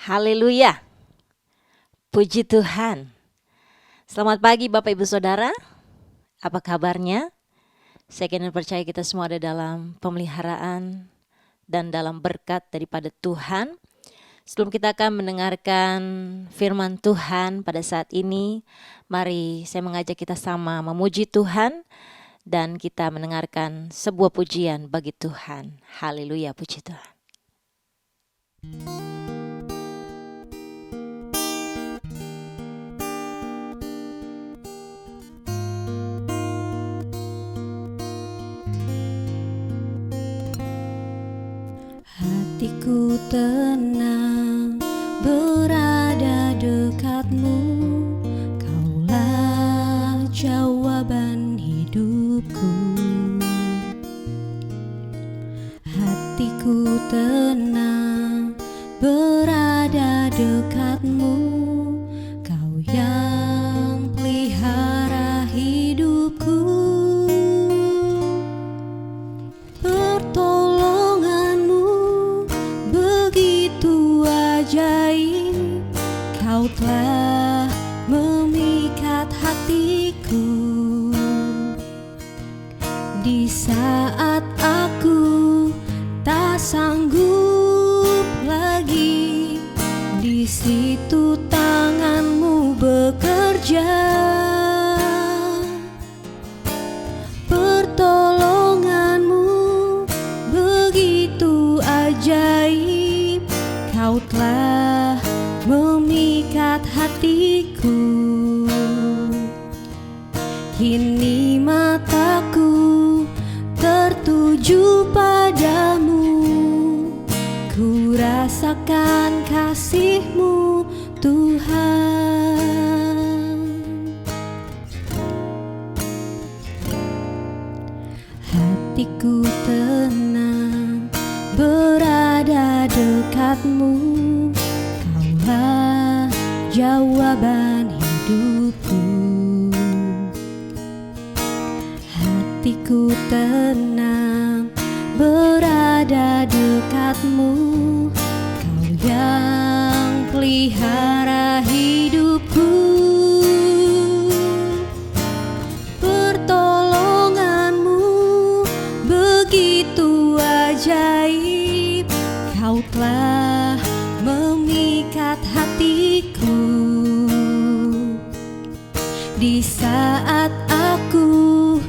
Haleluya, puji Tuhan. Selamat pagi Bapak Ibu Saudara, apa kabarnya? Saya kini percaya kita semua ada dalam pemeliharaan dan dalam berkat daripada Tuhan. Sebelum kita akan mendengarkan firman Tuhan pada saat ini, mari saya mengajak kita sama memuji Tuhan dan kita mendengarkan sebuah pujian bagi Tuhan. Haleluya, puji Tuhan. Hatiku tenang berada dekatmu, Kaulah jawaban hidupku. Hatiku tenang berada dekatmu, Kau yang pelihara hidupku. Pertolonganmu begitu ajaib, Kau telah memikat hatiku. Di saat aku tak sanggup lagi, di situ tanganmu bekerja. Pertolonganmu begitu ajaib, Kau telah memikat hatiku. Kini mataku tertuju padamu, ku rasakan kasih-Mu Tuhan. Hatiku tenang berada dekatmu, Kaulah jawaban hidupku. Hatiku tenang berada dekatmu, Kau yang pelihara hidupku. Pertolonganmu begitu ajaib, Kau telah memikat hatiku. Di saat aku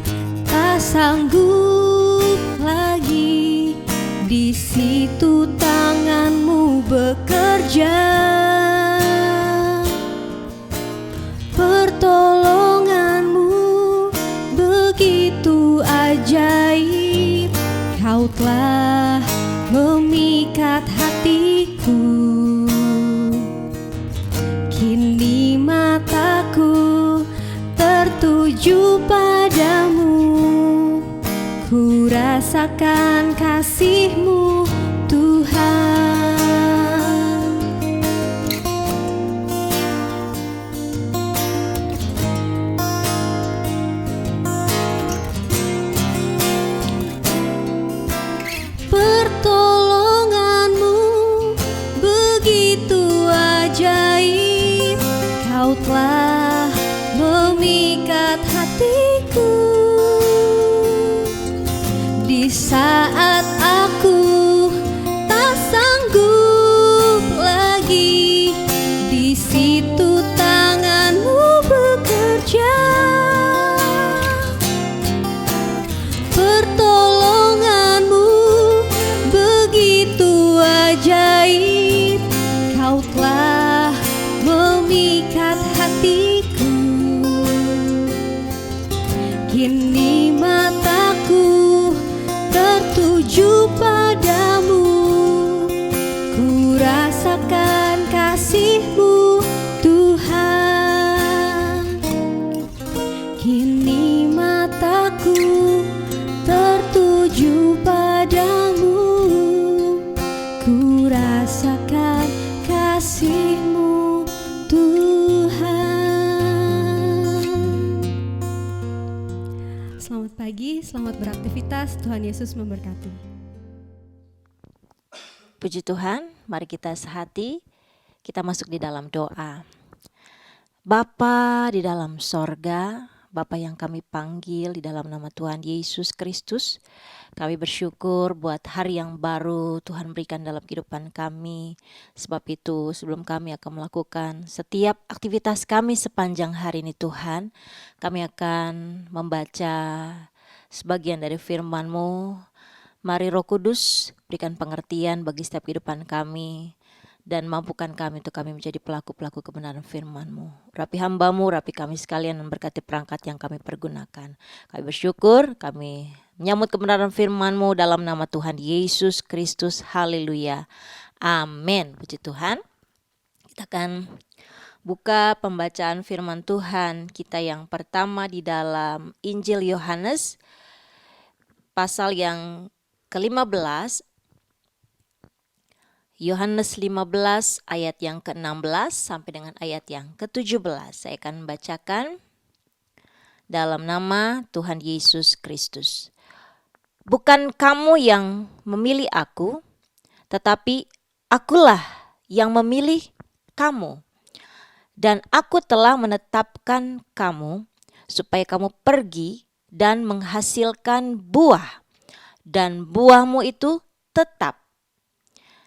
tak sanggup lagi, di situ tanganmu bekerja. Pertolonganmu begitu ajaib, Kau telah memikat hatiku. Kini mataku tertuju padamu, ku rasakan kasih-Mu Tuhan. Pertolonganmu begitu ajaib, Kau telah memikat hatiku. Di saat aku tak sanggup lagi, di situ tanganmu bekerja. Pertolonganmu begitu ajaib, Kau telah memikat hatiku. Kini mataku tertuju padamu, ku rasakan kasih-Mu Tuhan. Kini mataku tertuju padamu, ku rasakan kasih-Mu Tuhan. Selamat pagi, selamat beraktivitas. Tuhan Yesus memberkati. Puji Tuhan, mari kita sehati Kita masuk di dalam doa. Bapa di dalam sorga, Bapa yang kami panggil di dalam nama Tuhan Yesus Kristus, kami bersyukur buat hari yang baru Tuhan berikan dalam kehidupan kami. Sebab itu sebelum kami akan melakukan setiap aktivitas kami sepanjang hari ini Tuhan, kami akan membaca sebagian dari firman-Mu. Mari Roh Kudus berikan pengertian bagi setiap kehidupan kami dan mampukan kami untuk kami menjadi pelaku-pelaku kebenaran firman-Mu. Rapi hamba-Mu, rapi kami sekalian dan berkati perangkat yang kami pergunakan. Kami bersyukur, kami menyambut kebenaran firman-Mu dalam nama Tuhan Yesus Kristus. Haleluya. Amin. Puji Tuhan. Kita akan buka pembacaan firman Tuhan kita yang pertama di dalam Injil Yohanes pasal yang ke-15, Yohanes 15 ayat yang ke-16 sampai dengan ayat yang ke-17. Saya akan membacakan dalam nama Tuhan Yesus Kristus. Bukan kamu yang memilih aku, tetapi akulah yang memilih kamu. Dan aku telah menetapkan kamu supaya kamu pergi dan menghasilkan buah. Dan buahmu itu tetap,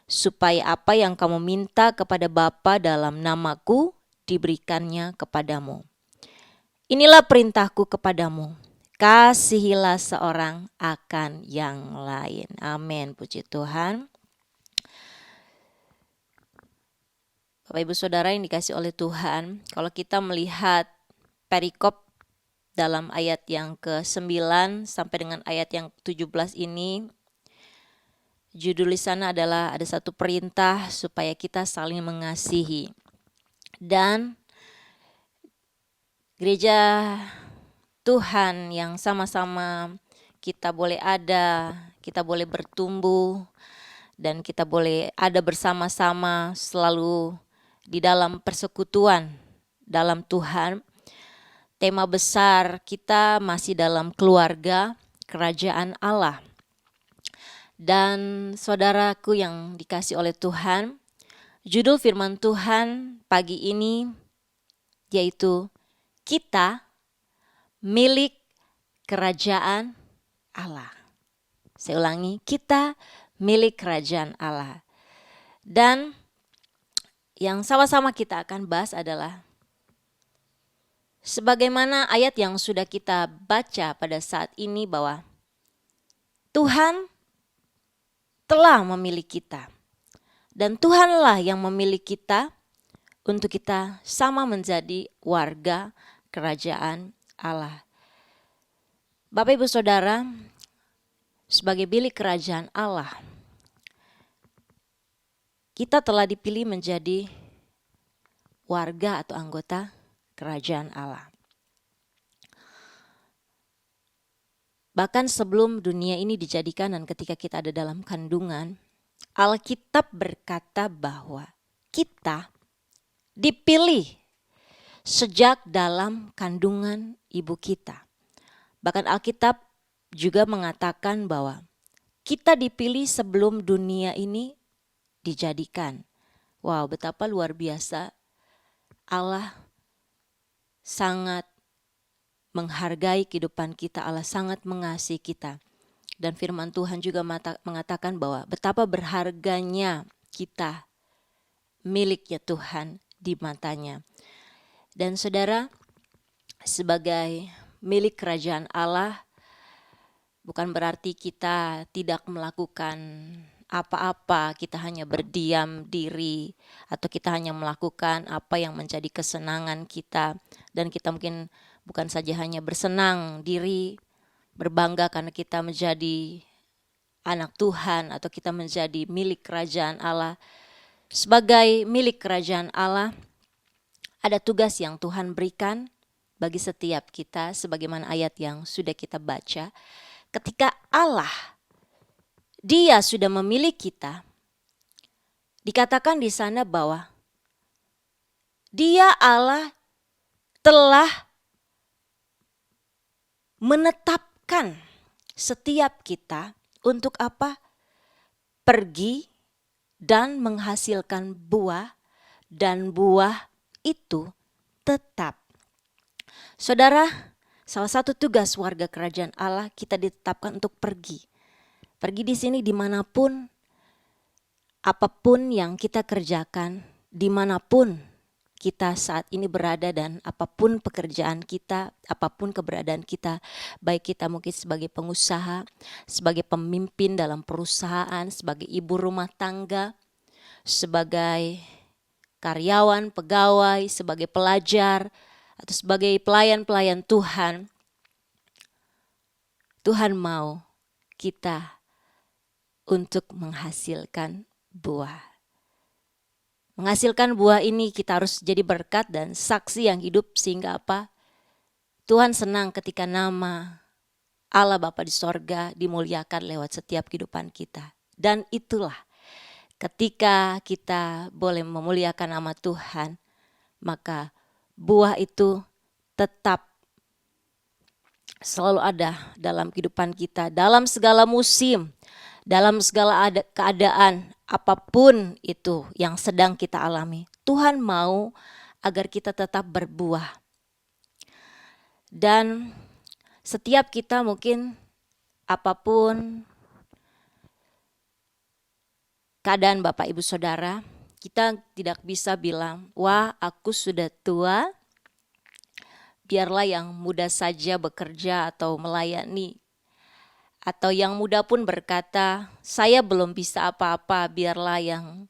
supaya apa yang kamu minta kepada Bapa dalam namaku diberikannya kepadamu. Inilah perintahku kepadamu, kasihilah seorang akan yang lain. Amin, puji Tuhan. Bapak Ibu Saudara yang dikasih oleh Tuhan, kalau kita melihat perikop dalam ayat yang ke-9 sampai dengan ayat yang ke-17 ini, judul di sana adalah ada satu perintah supaya kita saling mengasihi. Dan gereja Tuhan yang sama-sama kita boleh ada, kita boleh bertumbuh, dan kita boleh ada bersama-sama selalu di dalam persekutuan dalam Tuhan. Tema besar kita masih dalam keluarga kerajaan Allah. Dan saudaraku yang dikasih oleh Tuhan, judul firman Tuhan pagi ini yaitu kita milik kerajaan Allah. Saya ulangi, kita milik kerajaan Allah. Dan yang sama-sama kita akan bahas adalah sebagaimana ayat yang sudah kita baca pada saat ini bahwa Tuhan telah memilih kita. Dan Tuhanlah yang memilih kita untuk kita sama menjadi warga kerajaan Allah. Bapak Ibu Saudara, sebagai milik kerajaan Allah, kita telah dipilih menjadi warga atau anggota kerajaan Allah. Bahkan sebelum dunia ini dijadikan dan ketika kita ada dalam kandungan, Alkitab berkata bahwa kita dipilih sejak dalam kandungan ibu kita. Bahkan Alkitab juga mengatakan bahwa kita dipilih sebelum dunia ini dijadikan. Wow, betapa luar biasa Allah sangat menghargai kehidupan kita, Allah sangat mengasihi kita. Dan firman Tuhan juga mengatakan bahwa betapa berharganya kita miliknya Tuhan di matanya. Dan saudara, sebagai milik kerajaan Allah, bukan berarti kita tidak melakukan apa-apa, kita hanya berdiam diri, atau kita hanya melakukan apa yang menjadi kesenangan kita. Dan kita mungkin bukan saja hanya bersenang diri, berbangga karena kita menjadi anak Tuhan atau kita menjadi milik kerajaan Allah. Sebagai milik kerajaan Allah, ada tugas yang Tuhan berikan bagi setiap kita sebagaimana ayat yang sudah kita baca. Ketika Allah, Dia sudah memilih kita, dikatakan di sana bahwa Dia Allah telah menetapkan setiap kita untuk apa? Pergi dan menghasilkan buah, dan buah itu tetap. Saudara, salah satu tugas warga kerajaan Allah, kita ditetapkan untuk pergi. Pergi di sini dimanapun, apapun yang kita kerjakan, dimanapun kita saat ini berada dan apapun pekerjaan kita, apapun keberadaan kita, baik kita mungkin sebagai pengusaha, sebagai pemimpin dalam perusahaan, sebagai ibu rumah tangga, sebagai karyawan, pegawai, sebagai pelajar, atau sebagai pelayan-pelayan Tuhan, Tuhan mau kita untuk menghasilkan buah. Menghasilkan buah ini kita harus jadi berkat dan saksi yang hidup sehingga apa? Tuhan senang ketika nama Allah Bapa di sorga dimuliakan lewat setiap kehidupan kita. Dan itulah ketika kita boleh memuliakan nama Tuhan, maka buah itu tetap selalu ada dalam kehidupan kita, dalam segala musim, dalam segala keadaan, apapun itu yang sedang kita alami. Tuhan mau agar kita tetap berbuah. Dan setiap kita mungkin apapun keadaan Bapak Ibu Saudara, kita tidak bisa bilang, wah aku sudah tua, biarlah yang muda saja bekerja atau melayani. Atau yang muda pun berkata, saya belum bisa apa-apa, biarlah yang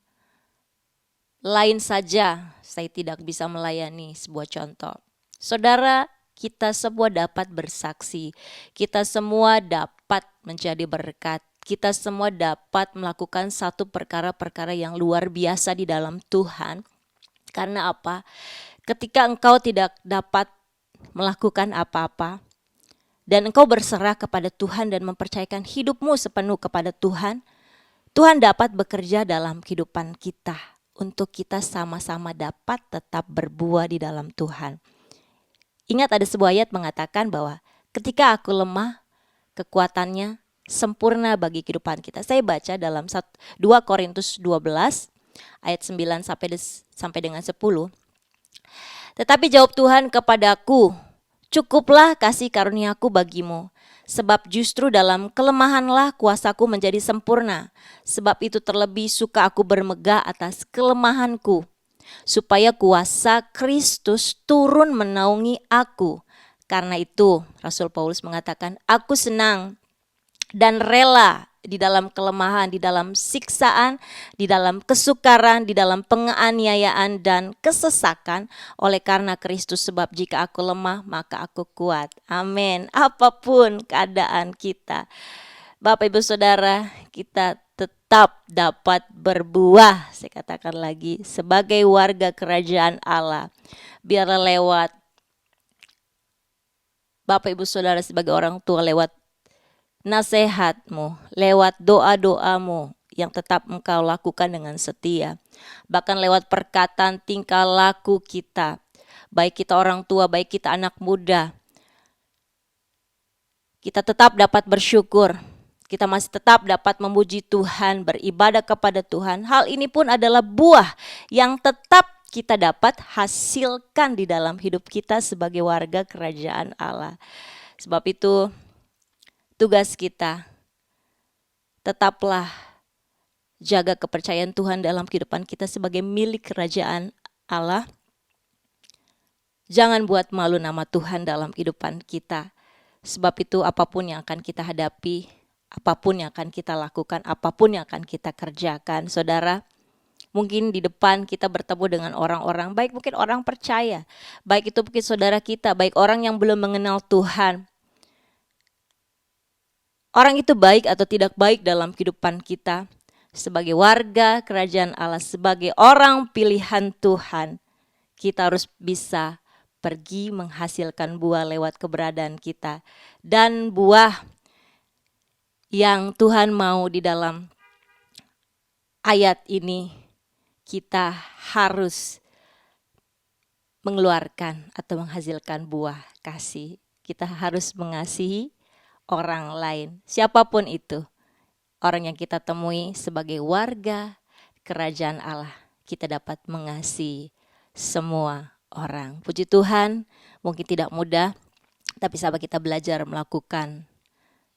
lain saja, saya tidak bisa melayani. Sebuah contoh. Saudara, kita semua dapat bersaksi, kita semua dapat menjadi berkat, kita semua dapat melakukan satu perkara-perkara yang luar biasa di dalam Tuhan. Karena apa? Ketika engkau tidak dapat melakukan apa-apa, dan engkau berserah kepada Tuhan dan mempercayakan hidupmu sepenuh kepada Tuhan, Tuhan dapat bekerja dalam kehidupan kita untuk kita sama-sama dapat tetap berbuah di dalam Tuhan. Ingat ada sebuah ayat mengatakan bahwa ketika aku lemah, kekuatannya sempurna bagi kehidupan kita. Saya baca dalam 2 Korintus 12 ayat 9 sampai dengan 10. Tetapi jawab Tuhan kepadaku, cukuplah kasih karuniaku bagimu, sebab justru dalam kelemahanlah kuasaku menjadi sempurna. Sebab itu terlebih suka aku bermegah atas kelemahanku, supaya kuasa Kristus turun menaungi aku. Karena itu Rasul Paulus mengatakan, aku senang dan rela di dalam kelemahan, di dalam siksaan, di dalam kesukaran, di dalam penganiayaan dan kesesakan oleh karena Kristus. Sebab jika aku lemah maka aku kuat. Amin. Apapun keadaan kita, Bapak Ibu Saudara, kita tetap dapat berbuah. Saya katakan lagi, sebagai warga kerajaan Allah. Biarlah lewat Bapak Ibu Saudara sebagai orang tua, lewat nasihatmu, lewat doa-doamu yang tetap engkau lakukan dengan setia. Bahkan lewat perkataan tingkah laku kita, baik kita orang tua, baik kita anak muda, kita tetap dapat bersyukur. Kita masih tetap dapat memuji Tuhan, beribadah kepada Tuhan. Hal ini pun adalah buah yang tetap kita dapat hasilkan di dalam hidup kita sebagai warga kerajaan Allah. Sebab itu tugas kita, tetaplah jaga kepercayaan Tuhan dalam kehidupan kita sebagai milik kerajaan Allah. Jangan buat malu nama Tuhan dalam kehidupan kita. Sebab itu apapun yang akan kita hadapi, apapun yang akan kita lakukan, apapun yang akan kita kerjakan, saudara, mungkin di depan kita bertemu dengan orang-orang, baik mungkin orang percaya, baik itu mungkin saudara kita, baik orang yang belum mengenal Tuhan. Orang itu baik atau tidak baik dalam kehidupan kita, sebagai warga kerajaan Allah, sebagai orang pilihan Tuhan, kita harus bisa pergi menghasilkan buah lewat keberadaan kita. Dan buah yang Tuhan mau di dalam ayat ini, kita harus mengeluarkan atau menghasilkan buah kasih. Kita harus mengasihi orang lain, siapapun itu, orang yang kita temui sebagai warga kerajaan Allah. kita dapat mengasihi semua orang. Puji Tuhan, mungkin tidak mudah, tapi sahabat kita belajar melakukan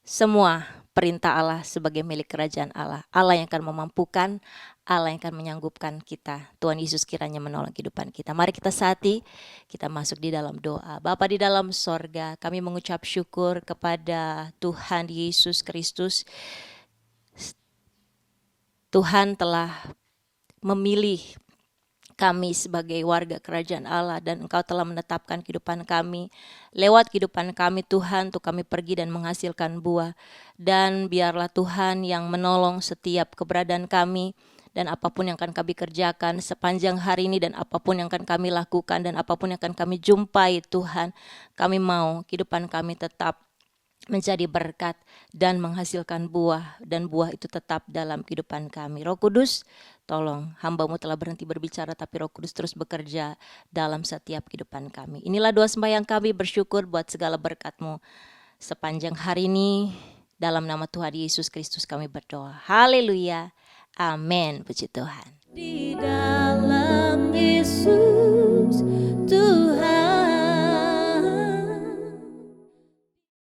semua perintah Allah sebagai milik kerajaan Allah. Allah yang akan memampukan, Allah yang akan menyanggupkan kita. Tuhan Yesus kiranya menolong kehidupan kita. Mari kita saati, kita masuk di dalam doa. Bapa di dalam sorga, kami mengucap syukur kepada Tuhan Yesus Kristus. Tuhan telah memilih kami sebagai warga kerajaan Allah, dan Engkau telah menetapkan kehidupan kami. Lewat kehidupan kami Tuhan, untuk kami pergi dan menghasilkan buah. Dan biarlah Tuhan yang menolong setiap keberadaan kami, dan apapun yang akan kami kerjakan sepanjang hari ini, dan apapun yang akan kami lakukan, dan apapun yang akan kami jumpai Tuhan, kami mau kehidupan kami tetap menjadi berkat dan menghasilkan buah, dan buah itu tetap dalam kehidupan kami. Roh Kudus, tolong, hamba-Mu telah berhenti berbicara, tapi Roh Kudus terus bekerja dalam setiap kehidupan kami. Inilah doa sembahyang kami, bersyukur buat segala berkat-Mu sepanjang hari ini. Dalam nama Tuhan Yesus Kristus kami berdoa. Haleluya. Amin. Puji Tuhan. Di dalam